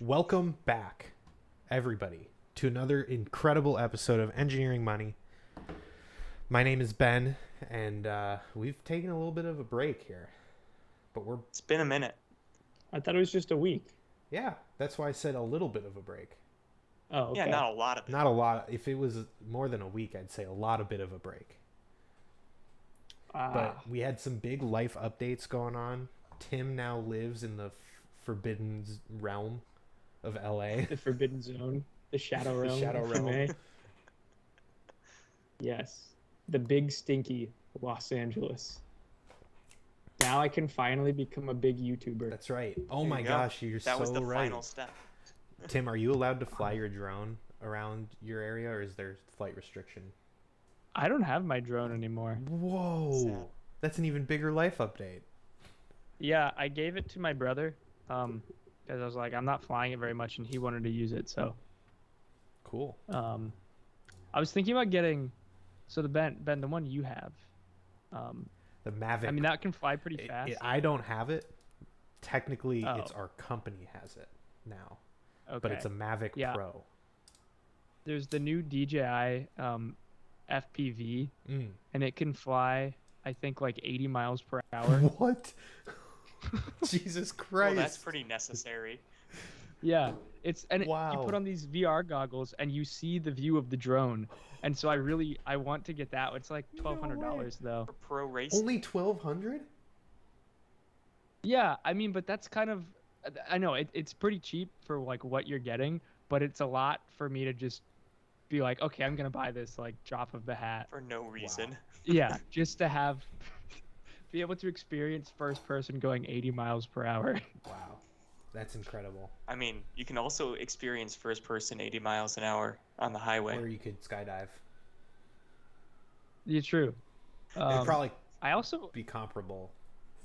Welcome back, everybody, to another incredible episode of Engineering Money. My name is Ben, and we've taken a little bit of a break here, but It's been a minute. I thought it was just a week. yeah, that's why I said a little bit of a break. Oh, Yeah, okay. not a lot of it. Not a lot. If it was more than a week, I'd say a lot of bit of a break. But we had some big life updates going on. Tim now lives in the forbidden realm of LA. The Forbidden Zone, the Shadow Realm. Shadow if I may. Realm. Yes, the big stinky Los Angeles. Now I can finally become a big YouTuber. That's right. Oh There my you go. gosh, you're That so was the right. final step. Tim, are you allowed to fly your drone around your area, or is there flight restriction? I don't have my drone anymore. Whoa, Sad. that's an even bigger life update. Yeah, I gave it to my brother, because I was like, I'm not flying it very much, and he wanted to use it. So, Cool. I was thinking about getting, so the Ben, the one you have, The Mavic. I mean that can fly pretty fast. I don't have it. Technically, Oh. it's our company has it now, Okay. but it's a Mavic Yeah. Pro. There's the new DJI FPV, Mm. and it can fly, I think, like 80 miles per hour. What? Jesus Well, Christ. that's pretty necessary. Yeah, you Wow. put on these VR goggles and you see the view of the drone. And so I want to get that. It's like $1,200 though. For pro racing. Only 1,200? Yeah, I mean, but that's kind of, I know it's pretty cheap for like what you're getting, but it's a lot for me to just be like, okay, I'm gonna buy this like drop of the hat. For no reason. Yeah, just to have, be able to experience first person going 80 miles per hour. Wow, that's incredible. I mean, you can also experience first person 80 miles an hour on the Or highway. you could skydive. Yeah, true. It'd probably I also be comparable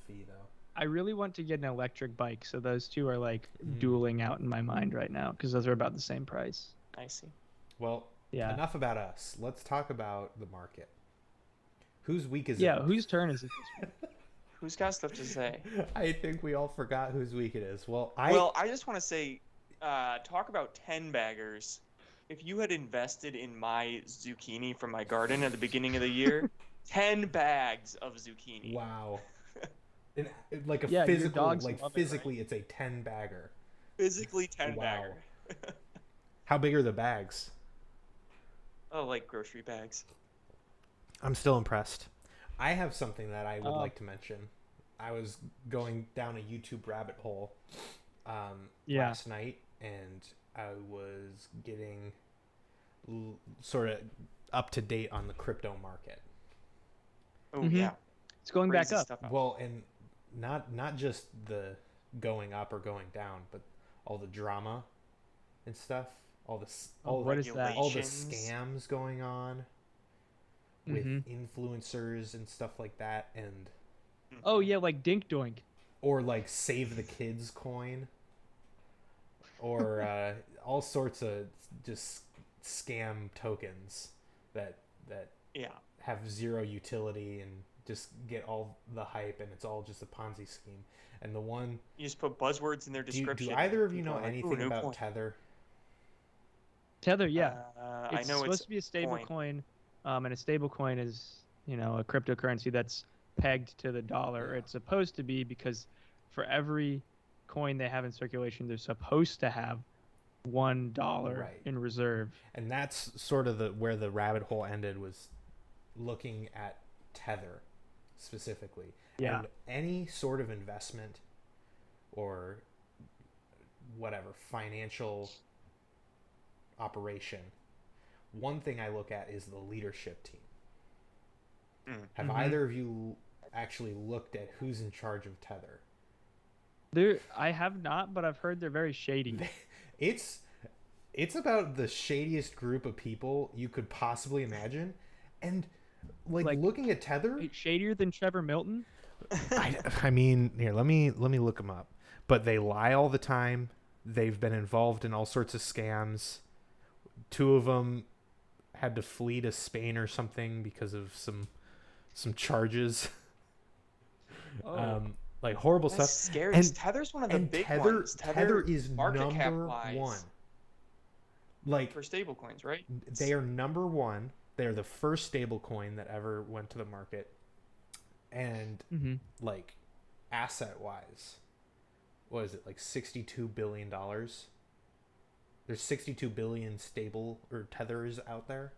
fee though. I really want to get an electric bike, so those two are like Mm. dueling out in my mind right now because those are about the same price. I see. Well, Yeah. enough about us. Let's talk about the market. Whose week is Yeah, it? whose turn is it this week? Who's got stuff to say? I think we all forgot whose week it is. Well, I just want to say, talk about 10 baggers. If you had invested in my zucchini from my garden at the beginning of the year, 10 bags of zucchini. wow. And, like a Yeah, your physical, dogs like love it, right? physically, it's a 10 bagger. Physically 10 Wow. bagger. How big are the bags? Oh, like grocery bags. I'm still impressed. I have something that I would Oh. like to mention. I was going down a YouTube rabbit hole Yeah. last night, and I was getting sort of up to date on the crypto market. Oh, Mhm. yeah. It's going Crazy back up. stuff out. Well, and not just the going up or going down, but all the drama and stuff, all the all What is that? all the Regulations. scams going on with Mhm. influencers and stuff like that, and Oh yeah, like Dink Doink. or like Save the Kids coin, or all sorts of just scam tokens that Yeah. have zero utility and just get all the hype, and it's all just a Ponzi scheme. And the one, You just put buzzwords in their do description. either of you people know are like, "Ooh, anything new about coin." Tether? Tether, yeah. I It's know supposed it's to be a stable coin. coin, and a stable coin is, a cryptocurrency that's pegged to the dollar. Or Yeah. it's supposed to be because for every coin they have in circulation, they're supposed to have $1 Right. in reserve. And that's sort of the where the rabbit hole ended, was looking at Tether specifically. Yeah. And any sort of investment or whatever financial operation, one thing I look at is the leadership team. Have Mhm. either of you actually looked at who's in charge of Tether? I have not, but I've heard they're very shady. It's about the shadiest group of people you could possibly imagine, and Like- looking at Tether, Shadier than Trevor Milton? I mean, here, let me look them up. But they lie all the time. They've been involved in all sorts of scams. Two of them had to flee to Spain or something because of some charges. Oh. like horrible That's stuff. scary. And Tether's one of the and big Tether ones. Tether is market cap number wise one. Like for stablecoins, right? they are number one. They're the first stable coin that ever went to the market. And like asset wise, what is it, like $62 billion? There's 62 billion stable or tethers out there.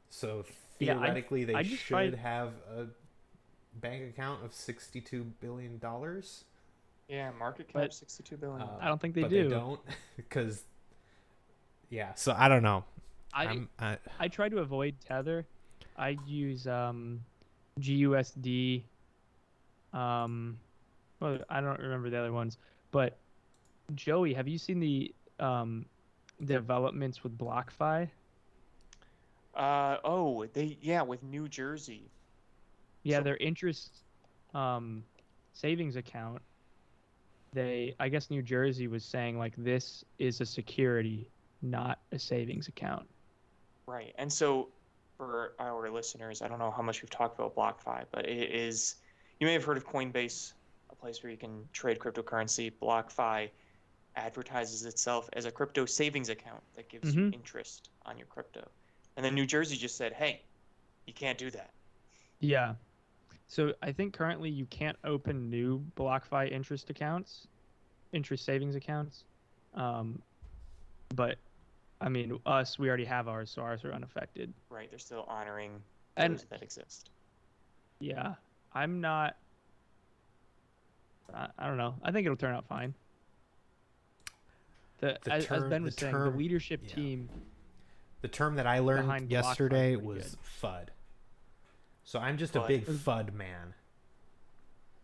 So theoretically, they should have a bank account of $62 billion. Yeah, market cap $62 billion. I don't think they but do. They don't, because so I don't know. I try to avoid Tether. I use GUSD. Well, I don't remember the other ones, but Joey, have you seen the developments with BlockFi? With New Jersey. Yeah, their interest savings account. I guess New Jersey was saying like this is a security, not a savings account. Right. And so for our listeners, I don't know how much we've talked about BlockFi, but it is, you may have heard of Coinbase, a place where you can trade cryptocurrency. BlockFi advertises itself as a crypto savings account that gives you interest on your crypto. And then New Jersey just said, hey, you can't do that. Yeah. So I think currently you can't open new BlockFi interest savings accounts. But I mean, we already have ours, so ours are unaffected. Right. They're still honoring those that exist. Yeah. I don't know. I think it'll turn out fine. As Ben was saying, the leadership team. The term that I learned yesterday was FUD. So I'm just a big FUD man.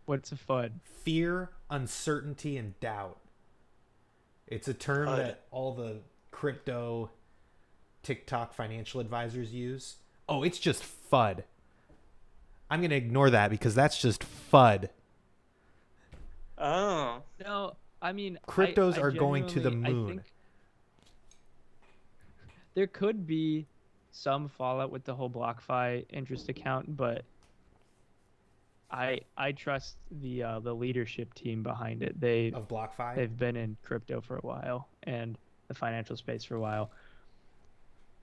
What's a FUD? Fear, uncertainty, and doubt. It's a term that all the crypto TikTok financial advisors use. Oh, it's just FUD. I'm going to ignore that because that's just FUD. Oh. No, I mean... Cryptos are going to the moon. I think there could be some fallout with the whole BlockFi interest account, but I trust the leadership team behind it. Of BlockFi? They've been in crypto for a while and the financial space for a while.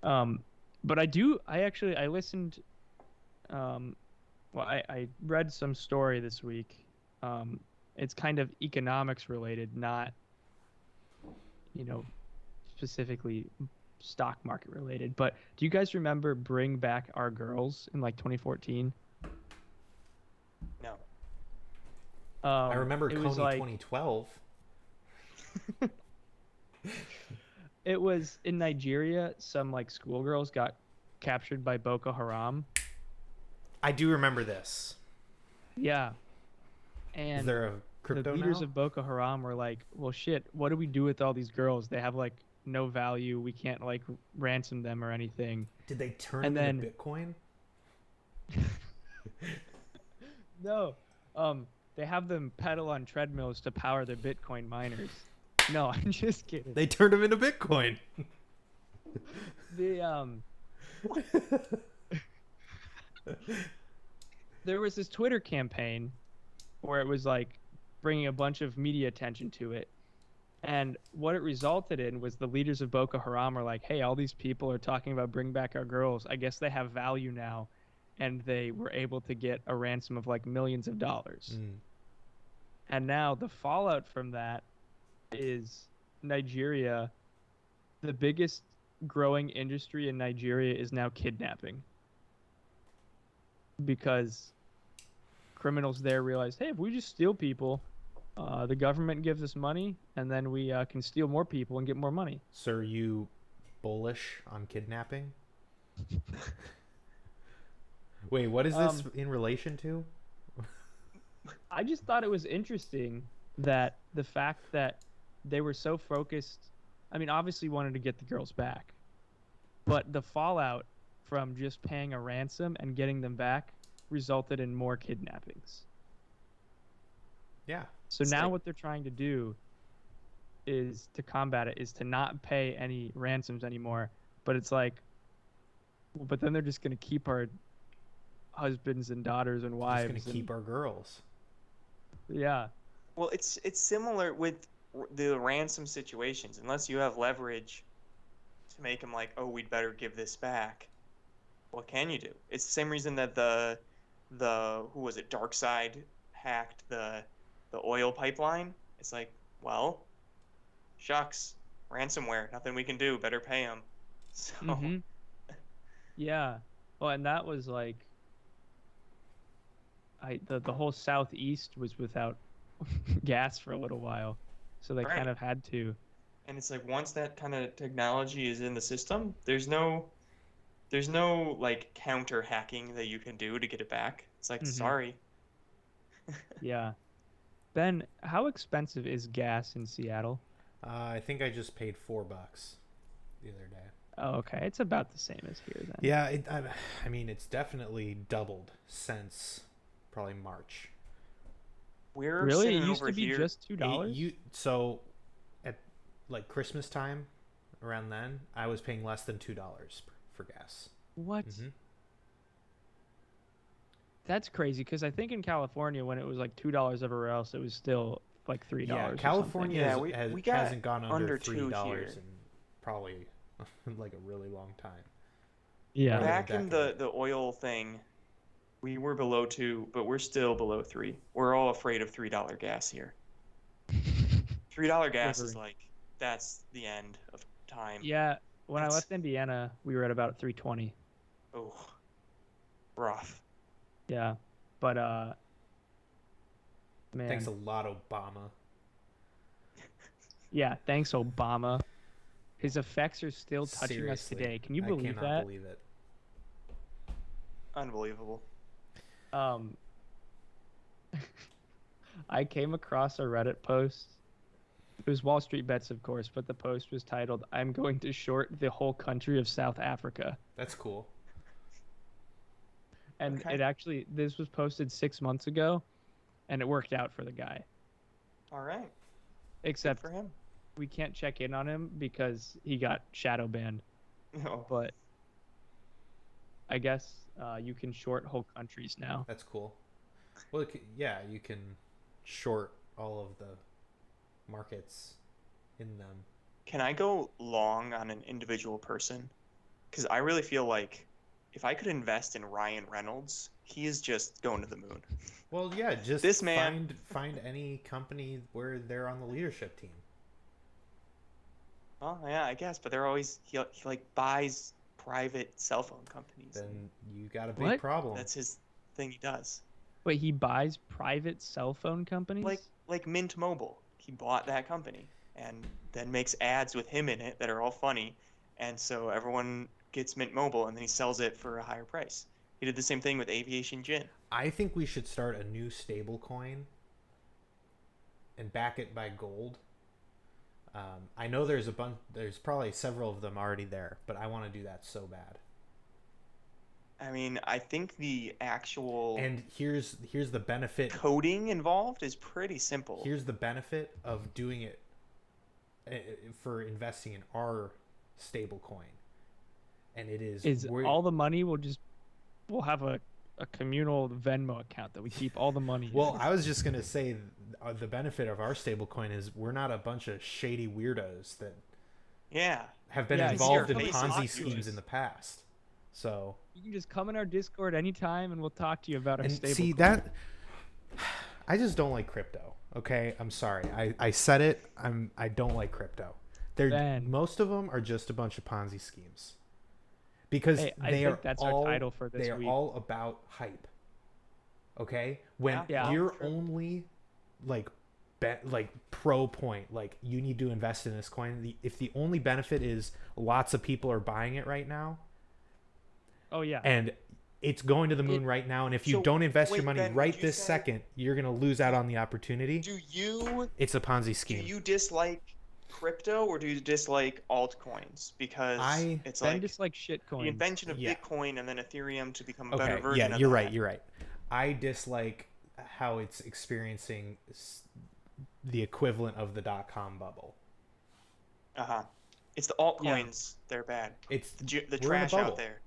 But I listened. I read some story this week. It's kind of economics related, not specifically stock market related. But do you guys remember Bring Back Our Girls in like 2014? No. I remember Coney 2012. It was in Nigeria. Some like schoolgirls got captured by Boko Haram. I do remember this. Yeah. And is there a crypto the leaders now? of Boko Haram were like, well, shit, what do we do with all these girls? They have like no value. We can't like ransom them or anything. Did they turn them into Bitcoin? No. They have them pedal on treadmills to power their Bitcoin miners. No, I'm just kidding. They turned them into Bitcoin. There was this Twitter campaign where it was like bringing a bunch of media attention to it. And what it resulted in was the leaders of Boko Haram were like, hey, all these people are talking about bring back our girls. I guess they have value now. And they were able to get a ransom of like millions of dollars. And now the fallout from that is Nigeria. The biggest growing industry in Nigeria is now kidnapping. Because criminals there realize, hey, if we just steal people, the government gives us money, and then we can steal more people and get more money. So are you bullish on kidnapping? Wait, what is this in relation to? I just thought it was interesting that the fact that they were so focused, I mean, obviously wanted to get the girls back, but the fallout from just paying a ransom and getting them back resulted in more kidnappings. Yeah. So now what they're trying to do is to combat it is to not pay any ransoms anymore, but it's like, but then they're just going to keep our husbands and daughters and Just wives. gonna keep our girls. Yeah. Well, it's similar with the ransom situations. Unless you have leverage to make them like, oh, we'd better give this back. What can you do? It's the same reason that the who was it, Darkseid hacked the oil pipeline. It's like, well, shucks, ransomware, nothing we can do. Better pay them. So Mm-hmm. Yeah. Well, and that was like, the whole southeast was without gas for a little while, so they Right. kind of had to. and it's like once that kind of technology is in the system, there's no like counter hacking that you can do to get it back. It's like, Mhm. sorry. Yeah. Ben, how expensive is gas in Seattle? I think I just paid $4 the other day. Oh, okay. It's about the same as here then. Yeah, I mean, it's definitely doubled since probably March. We're Really? It sitting used over to be here. just $2? So at like Christmas time, around then, I was paying less than $2 for gas. What? Hmm. That's crazy because I think in California when it was like $2 everywhere else, it was still like $3. Yeah, or California Yeah, has, we got hasn't gone under under $2 $3 here. in probably like a really long time. something. Yeah. More than a Back in decade. the oil thing, we were below 2, but we're still below 3. We're all afraid of $3 gas here. $3 gas is Quivering. like, that's the end of time. Yeah. When I It's- left Indiana, we were at about 320. Oh, rough. Yeah. But man. Thanks a lot, Obama. Yeah, thanks Obama. His effects are still touching us Seriously, today. Can you I believe cannot that? believe it. Unbelievable. I came across a Reddit post. It was Wall Street Bets, of course, but the post was titled, "I'm going to short the whole country of South Africa." That's cool. And Okay. this was posted 6 months ago, and it worked out for the guy. All right. Good Except for him. we can't check in on him because he got shadow banned. Oh, But I guess you can short whole countries now. That's cool. Well, yeah, you can short all of the markets in them. can I go long on an individual person? Because I really feel like if I could invest in Ryan Reynolds, he is just going to the moon. Well, yeah, just This man- find any company where they're on the leadership team. Well, yeah, I guess, but they're always he like buys private cell phone companies. Then you got a big What? problem. That's his thing he does. Wait, he buys private cell phone companies? Like Mint Mobile. He bought that company and then makes ads with him in it that are all funny, and so everyone gets Mint Mobile and then he sells it for a higher price. He did the same thing with Aviation Gin. I think we should start a new stable coin and back it by gold. I know there's a bunch. There's probably several of them already there, but I want to do that so bad. I mean, I think the actual And here's the benefit. coding involved is pretty simple. Here's the benefit of doing it for investing in our stable coin, and it is all the money we'll have a communal Venmo account that we keep all the money in. Well, I was just gonna say the benefit of our stablecoin is we're not a bunch of shady weirdos that Yeah. have been Yeah, involved see in our faces, Ponzi not schemes yours. in the past. So You can just come in our Discord anytime and we'll talk to you about our and stable see coin. that I just don't like crypto. Okay, I'm sorry. I said it. I don't like crypto. Ben. Most of them are just a bunch of Ponzi schemes because Hey, I they think are that's all our title for this they are week. all about hype. Okay, when Yeah. you're True. only like like pro point, like you need to invest in this coin. If the only benefit is lots of people are buying it right now, Oh yeah. and it's going to the moon right now, and if you So, don't invest your wait, money Ben, right would you this say- second, you're gonna lose out on the opportunity. Do you It's a Ponzi do scheme. you dislike crypto or do you dislike altcoins? Because it's Ben like just like shit the coins. invention of Yeah. Bitcoin and then Ethereum to become a better Okay, version yeah, of you're that. right. You're right. I dislike how it's experiencing the equivalent of the .com bubble. Uh-huh. It's the altcoins, they're bad. It's The we're in a trash bubble. out there.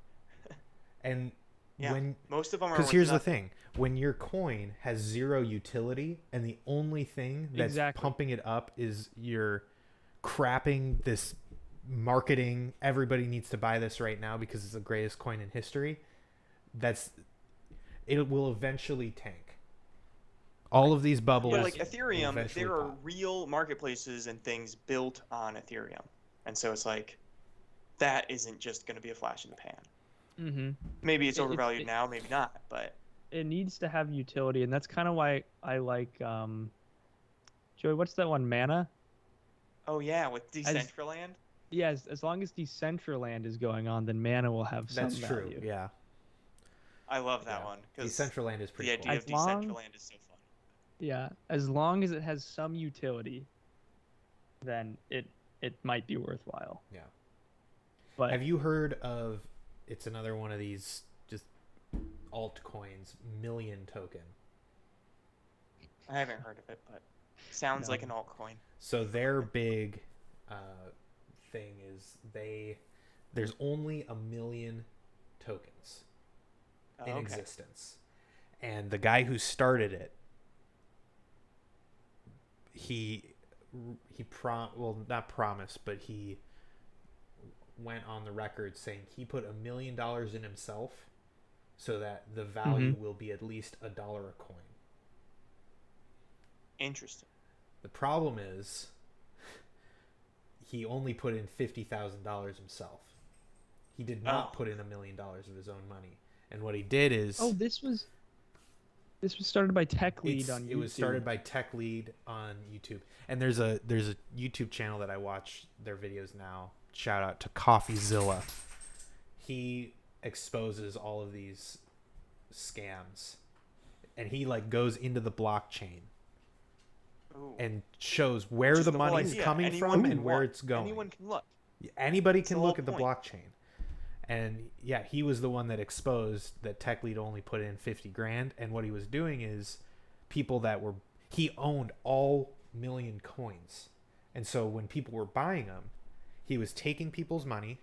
And Yeah. when Most of them are because worth here's the nothing. thing, when your coin has zero utility and the only thing that's Exactly. pumping it up is your crapping this marketing, everybody needs to buy this right now because it's the greatest coin in history, it will eventually tank. All of these bubbles But like will Ethereum, eventually there are pop. real marketplaces and things built on Ethereum, and so it's like that isn't just going to be a flash in the pan. Mm-hmm. Maybe it's It- overvalued it- now, maybe not, but It needs to have utility, and that's kind of why I like Joey, what's that one, Mana? oh yeah, with Decentraland, Yes, as long as Decentraland is going on, then Mana will have some That's true. value. Yeah. I love that Yeah. one because Decentraland is pretty the cool. idea of As long- Decentraland is so fun. Yeah, as long as it has some utility, then it might be worthwhile. Yeah. But Have you heard of? It's another one of these just altcoins, Million Token. I haven't heard of it, but sounds No. like an altcoin. So their big thing is there's only 1 million tokens Oh, in okay. existence, and the guy who started it, not promised, but he went on the record saying he put $1 million in himself so that the value will be at least $1 a coin. Interesting. The problem is he only put in $50,000 himself. He did not Oh. put in $1 million of his own money. And what he did is this was started by Tech Lead on YouTube. it was started by Tech Lead on YouTube. And there's a YouTube channel that I watch their videos now. Shout out to CoffeeZilla. He exposes all of these scams. And he like goes into the blockchain Ooh. and shows where Which is the whole money's idea. coming Anyone from can and where look. it's going. Anyone can look. Anybody It's can the look whole at the point. blockchain. And yeah, he was the one that exposed that Tech Lead only put in 50 grand. And what he was doing is he owned all million coins. And so when people were buying them, he was taking people's money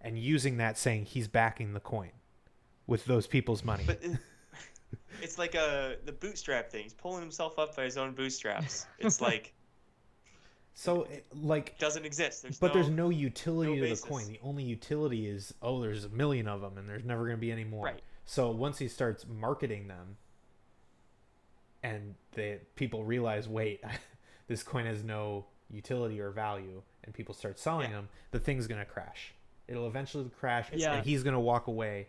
and using that, saying he's backing the coin with those people's money. But it's like the bootstrap thing. He's pulling himself up by his own bootstraps. It's like So like doesn't exist. there's no utility no to the basis. coin. The only utility is, there's 1 million of them and there's never going to be any more. Right. So once he starts marketing them and people realize, wait, this coin has no utility or value, and people start selling them, the thing's going to crash. It'll eventually crash, Yeah. and he's going to walk away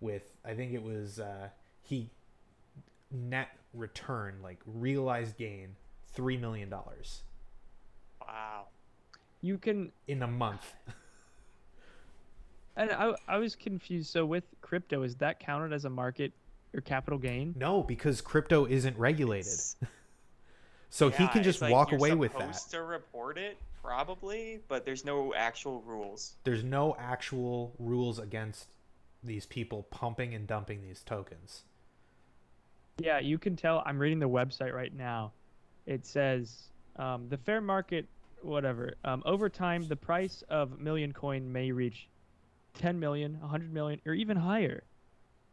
with, I think it was, he net return, like realized gain, $3 million Wow. You can, in a month. and I was confused. So with crypto, is that counted as a market or capital gain? No, because crypto isn't regulated. It's- So he yeah, can just it's like walk you're away with that. supposed to report it, probably, but there's no actual rules. There's no actual rules against these people pumping and dumping these tokens. Yeah, you can tell. I'm reading the website right now. It says the fair market, whatever. Over time, the price of million coin may reach 10 million, 100 million, or even higher.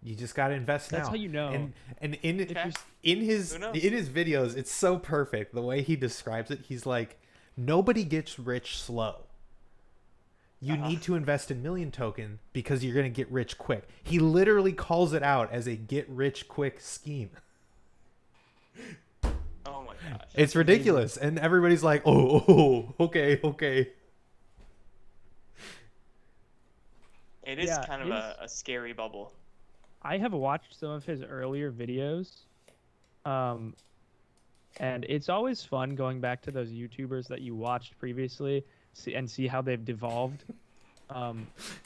You just got to invest now. That's how you know. And in Okay. his Who knows? videos, it's so perfect the way he describes it. He's like, nobody gets rich slow. You Uh-huh. need to invest in million token because you're going to get rich quick. He literally calls it out as a get rich quick scheme. Oh my gosh. It's ridiculous, and everybody's like, "Oh, okay." It is Yeah, kind of his- a scary bubble. I have watched some of his earlier videos. And it's always fun going back to those YouTubers that you watched previously and see how they've devolved.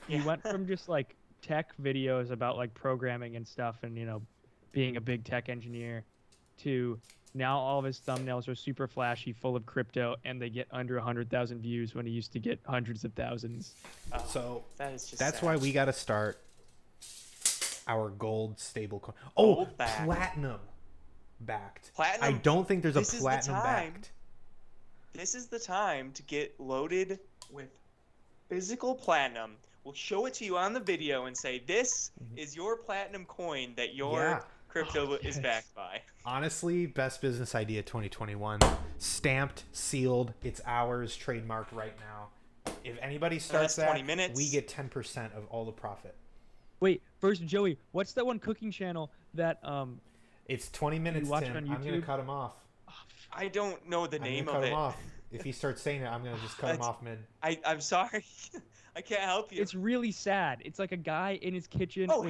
He Yeah. went from just like tech videos about like programming and stuff and, being a big tech engineer to now all of his thumbnails are super flashy, full of crypto, and they get under 100,000 views when he used to get hundreds of thousands. Oh, So that is just that's sad. why we got to start our gold stable coin. Oh, Gold backed. platinum backed. Platinum. I don't think there's This a is the platinum time. backed. This is the time to get loaded with physical platinum will show it to you on the video and say, this is your platinum coin that your Yeah. crypto is yes. backed by. Honestly, best business idea 2021. Stamped, sealed, it's ours, trademarked right now. If anybody starts that's 20 that, minutes. we get 10% of all the profit. Wait, first, Joey, what's that one cooking channel that It's 20 minutes, watch Tim. it on I'm going to YouTube? cut him off. I don't know the I'm name going to of cut it. him off. If he starts saying it, I'm going to just cut him That's- off mid. I'm sorry. I can't help you. It's really sad. It's like a guy in his kitchen Oh, with